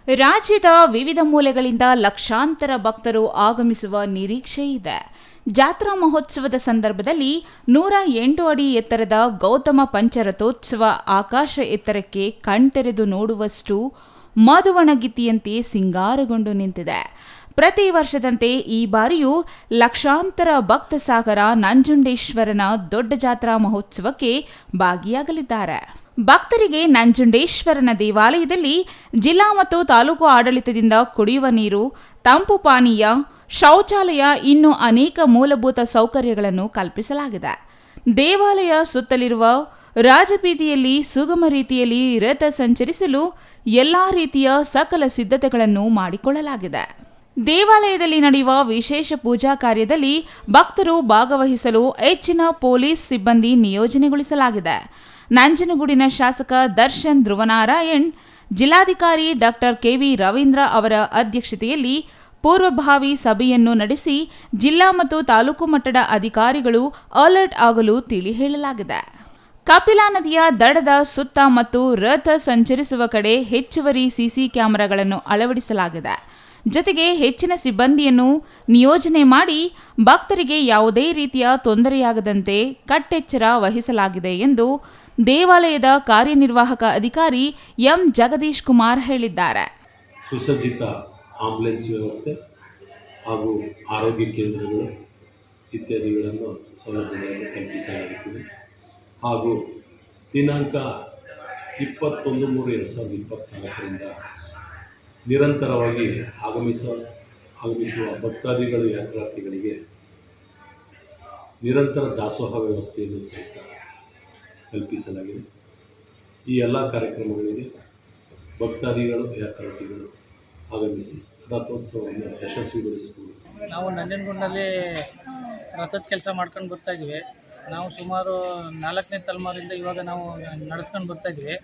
ರಾಜ್ಯದ ವಿವಿಧ ಮೂಲೆಗಳಿಂದ ಲಕ್ಷಾಂತರ ಭಕ್ತರು ಆಗಮಿಸುವ ನಿರೀಕ್ಷೆ ಇದೆ. ಜಾತ್ರಾ ಮಹೋತ್ಸವದ ಸಂದರ್ಭದಲ್ಲಿ 108 ಅಡಿ ಎತ್ತರದ ಗೌತಮ ಪಂಚರಥೋತ್ಸವ ಆಕಾಶ ಎತ್ತರಕ್ಕೆ ಕಣ್ತೆರೆದು ನೋಡುವಷ್ಟು ಮಧುವಣಗಿತ್ತಿಯಂತೆ ಸಿಂಗಾರಗೊಂಡು ನಿಂತಿದೆ. ಪ್ರತಿ ವರ್ಷದಂತೆ ಈ ಬಾರಿಯೂ ಲಕ್ಷಾಂತರ ಭಕ್ತ ಸಾಗರ ನಂಜುಂಡೇಶ್ವರನ ದೊಡ್ಡ ಜಾತ್ರಾ ಮಹೋತ್ಸವಕ್ಕೆ ಭಾಗಿಯಾಗಲಿದ್ದಾರೆ. ಭಕ್ತರಿಗೆ ನಂಜುಂಡೇಶ್ವರನ ದೇವಾಲಯದಲ್ಲಿ ಜಿಲ್ಲಾ ಮತ್ತು ತಾಲೂಕು ಆಡಳಿತದಿಂದ ಕುಡಿಯುವ ನೀರು, ತಂಪು ಪಾನೀಯ, ಶೌಚಾಲಯ ಇನ್ನೂ ಅನೇಕ ಮೂಲಭೂತ ಸೌಕರ್ಯಗಳನ್ನು ಕಲ್ಪಿಸಲಾಗಿದೆ. ದೇವಾಲಯ ಸುತ್ತಲಿರುವ ರಾಜಬೀದಿಯಲ್ಲಿ ಸುಗಮ ರೀತಿಯಲ್ಲಿ ರಥ ಸಂಚರಿಸಲು ಎಲ್ಲಾ ರೀತಿಯ ಸಕಲ ಸಿದ್ಧತೆಗಳನ್ನು ಮಾಡಿಕೊಳ್ಳಲಾಗಿದೆ. ದೇವಾಲಯದಲ್ಲಿ ನಡೆಯುವ ವಿಶೇಷ ಪೂಜಾ ಕಾರ್ಯದಲ್ಲಿ ಭಕ್ತರು ಭಾಗವಹಿಸಲು ಹೆಚ್ಚಿನ ಪೊಲೀಸ್ ಸಿಬ್ಬಂದಿ ನಿಯೋಜನೆಗೊಳಿಸಲಾಗಿದೆ. ನಂಜನಗೂಡಿನ ಶಾಸಕ ದರ್ಶನ್ ಧ್ರುವನಾರಾಯಣ್, ಜಿಲ್ಲಾಧಿಕಾರಿ ಡಾಕ್ಟರ್ ಕೆವಿ ರವೀಂದ್ರ ಅವರ ಅಧ್ಯಕ್ಷತೆಯಲ್ಲಿ ಪೂರ್ವಭಾವಿ ಸಭೆಯನ್ನು ನಡೆಸಿ ಜಿಲ್ಲಾ ಮತ್ತು ತಾಲೂಕು ಮಟ್ಟದ ಅಧಿಕಾರಿಗಳು ಅಲರ್ಟ್ ಆಗಲು ತಿಳಿ ಹೇಳಲಾಗಿದೆ. ಕಪಿಲಾ ನದಿಯ ದಡದ ಸುತ್ತ ಮತ್ತು ರಥ ಸಂಚರಿಸುವ ಕಡೆ ಹೆಚ್ಚುವರಿ ಸಿಸಿ ಕ್ಯಾಮೆರಾಗಳನ್ನು ಅಳವಡಿಸಲಾಗಿದೆ. ಜೊತೆಗೆ ಹೆಚ್ಚಿನ ಸಿಬ್ಬಂದಿಯನ್ನು ನಿಯೋಜನೆ ಮಾಡಿ ಭಕ್ತರಿಗೆ ಯಾವುದೇ ರೀತಿಯ ತೊಂದರೆಯಾಗದಂತೆ ಕಟ್ಟೆಚ್ಚರ ವಹಿಸಲಾಗಿದೆ ಎಂದು ದೇವಾಲಯದ ಕಾರ್ಯನಿರ್ವಾಹಕ ಅಧಿಕಾರಿ ಎಂ ಜಗದೀಶ್ ಕುಮಾರ್ ಹೇಳಿದ್ದಾರೆ. ಸುಸಜ್ಜಿತ ಆಂಬುಲೆನ್ಸ್ ವ್ಯವಸ್ಥೆ ಹಾಗೂ ಆರೋಗ್ಯ ಕೇಂದ್ರಗಳು ಇತ್ಯಾದಿಗಳನ್ನು ಸೌಲಭ್ಯಗಳನ್ನು ಕಲ್ಪಿಸಲಾಗುತ್ತದೆ. ಹಾಗೂ ದಿನಾಂಕ 21/3/2024ರಿಂದ ನಿರಂತರವಾಗಿ ಆಗಮಿಸುವ ಭಕ್ತಾದಿಗಳು ಯಾತ್ರಾರ್ಥಿಗಳಿಗೆ ನಿರಂತರ ದಾಸೋಹ ವ್ಯವಸ್ಥೆಯನ್ನು ಸಹಿತ ಕಲ್ಪಿಸಲಾಗಿದೆ. ಈ ಎಲ್ಲ ಕಾರ್ಯಕ್ರಮಗಳಿಗೆ ಭಕ್ತಾದಿಗಳು ಯಾತ್ರಾರ್ಥಿಗಳು ಆಗಮಿಸಿ ರಥೋತ್ಸವವನ್ನು ಯಶಸ್ವಿಗೊಳಿಸಬಹುದು. ನಾವು ನಂಜನಗೂಡಿನಲ್ಲಿ ರಥದ ಕೆಲಸ ಮಾಡ್ಕೊಂಡು ಬರ್ತಾಯಿದ್ದೀವಿ. ನಾವು ಸುಮಾರು 4ನೇ ತಲೆಮಾರಿಂದ ಇವಾಗ ನಾವು ನಡೆಸ್ಕೊಂಡು ಬರ್ತಾಯಿದ್ದೀವಿ.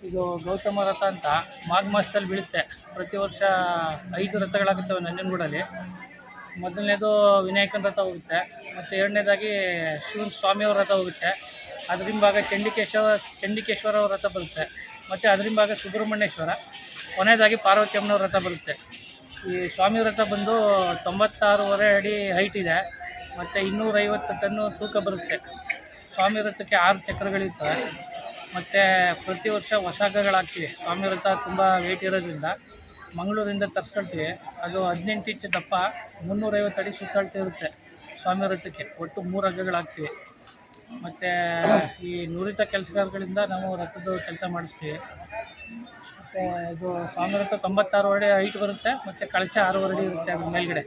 ಇದು ಗೌತಮ ರಥ ಅಂತ ಮಾಘ ಮಾಸದಲ್ಲಿ ಬೀಳುತ್ತೆ. ಪ್ರತಿ ವರ್ಷ 5 ರಥಗಳಾಗುತ್ತವೆ ನಂಜನಗೂಡಲ್ಲಿ. ಮೊದಲನೇದು ವಿನಾಯಕನ ರಥ ಹೋಗುತ್ತೆ, ಮತ್ತು ಎರಡನೇದಾಗಿ ಶಿವನ ಸ್ವಾಮಿಯವ್ರ ರಥ ಹೋಗುತ್ತೆ. ಅದರಿಂಭಾಗ ಚಂಡಿಕೇಶ್ವರ ಅವ್ರ ರಥ ಬರುತ್ತೆ, ಮತ್ತು ಅದರಿಂಭಾಗ ಸುಬ್ರಹ್ಮಣ್ಯೇಶ್ವರ, ಕೊನೆಯದಾಗಿ ಪಾರ್ವತಿ ಅಮ್ಮನವ್ರ ರಥ ಬರುತ್ತೆ. ಈ ಸ್ವಾಮಿ ರಥ ಬಂದು 96.5 ಅಡಿ ಹೈಟ್ ಇದೆ, ಮತ್ತು 250 ಟನ್ನು ತೂಕ ಬರುತ್ತೆ. ಸ್ವಾಮಿ ರಥಕ್ಕೆ 6 ಚಕ್ರಗಳಿರ್ತವೆ. ಮತ್ತು ಪ್ರತಿ ವರ್ಷ ಹೊಸ ಹಗ್ಗಗಳಾಗ್ತೀವಿ. ಸ್ವಾಮಿ ರಥ ತುಂಬ ವೇಟ್ ಇರೋದ್ರಿಂದ ಮಂಗಳೂರಿಂದ ತರಿಸ್ಕೊಳ್ತೀವಿ. ಅದು 18 ಇಂಚ್ ದಪ್ಪ, 350 ಅಡಿ ಸುತ್ತಾಳ್ತಾ ಇರುತ್ತೆ. ಸ್ವಾಮಿ ರಥಕ್ಕೆ ಒಟ್ಟು 3 ಹಗ್ಗಗಳಾಗ್ತೀವಿ. ಮತ್ತು ಈ ನುರಿತ ಕೆಲಸಗಾರಗಳಿಂದ ನಾವು ರಥದ ಕೆಲಸ ಮಾಡಿಸ್ತೀವಿ. ಮತ್ತು ಇದು ಸ್ವಾಮಿ ರಥ 96 ಅಡಿ ಹೈಟ್ ಬರುತ್ತೆ, ಮತ್ತು ಕಳಶ 6 ಅಡಿ ಇರುತ್ತೆ ಅದ್ರ ಮೇಲ್ಗಡೆ.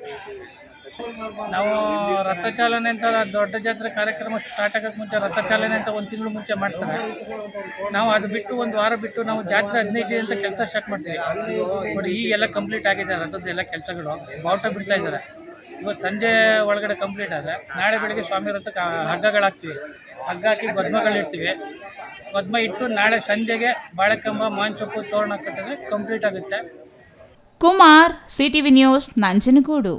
ನಾವು ರಥಚಾಲನೆ ಅಂತ ದೊಡ್ಡ ಜಾತ್ರೆ ಕಾರ್ಯಕ್ರಮ ಸ್ಟಾರ್ಟ್ ಆಗೋಕ್ಕೆ ಮುಂಚೆ ರಥಚಾಲನೆ ಅಂತ 1 ತಿಂಗಳು ಮುಂಚೆ ಮಾಡ್ತಾರೆ. ನಾವು ಅದು ಬಿಟ್ಟು 1 ವಾರ ಬಿಟ್ಟು ನಾವು ಜಾತ್ರೆ 15 ಅಂತ ಕೆಲಸ ಸ್ಟಾರ್ಟ್ ಮಾಡ್ತೀವಿ. ನೋಡಿ ಈಗೆಲ್ಲ ಕಂಪ್ಲೀಟ್ ಆಗಿದೆ ರಥದ ಎಲ್ಲ ಕೆಲಸಗಳು. ಬಾವುಟ ಬಿಡ್ತಾ ಇದ್ದಾರೆ. ಇವತ್ತು ಸಂಜೆ ಒಳಗಡೆ ಕಂಪ್ಲೀಟ್ ಆದರೆ ನಾಳೆ ಬೆಳಗ್ಗೆ ಸ್ವಾಮಿ ರಥಕ್ಕೆ ಹಗ್ಗಗಳಾಗ್ತೀವಿ. ಹಗ್ಗ ಹಾಕಿ ಬದ್ಮಗಳಿರ್ತೀವಿ. ಬದ್ಮ ಇಟ್ಟು ನಾಳೆ ಸಂಜೆಗೆ ಬಾಳೆಕಂಬ, ಮಾಂಸೊಪ್ಪು, ತೋರಣ ಕಟ್ಟಿದ್ರೆ ಕಂಪ್ಲೀಟ್ ಆಗುತ್ತೆ. Kumar, CTV news, Nanjangud.